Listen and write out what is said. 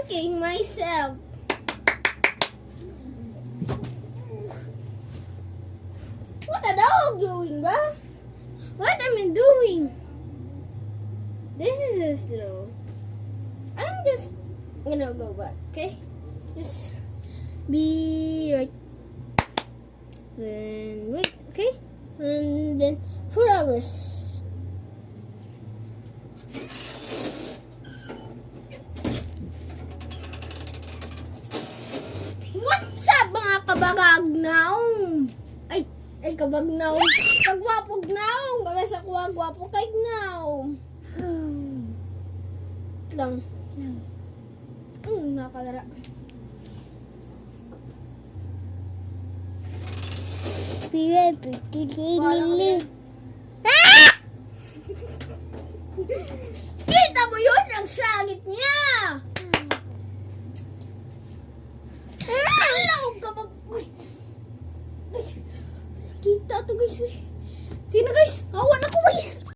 pranking myself. What the dog doing, bro? What am I doing? This is a slow. I'm just gonna go back, okay? Just be right. Then wait, okay? And then 4 hours. What's up mga kabagagnaong? Ay kabagnaong. Kagwapog naong. Kaya sa kuha gwapo kay gnaong. Lang. Nakalara. Kita mo yun? Ang syagit niya! Alaw ka ba? Kita to guys. Sino guys? Awan ako guys.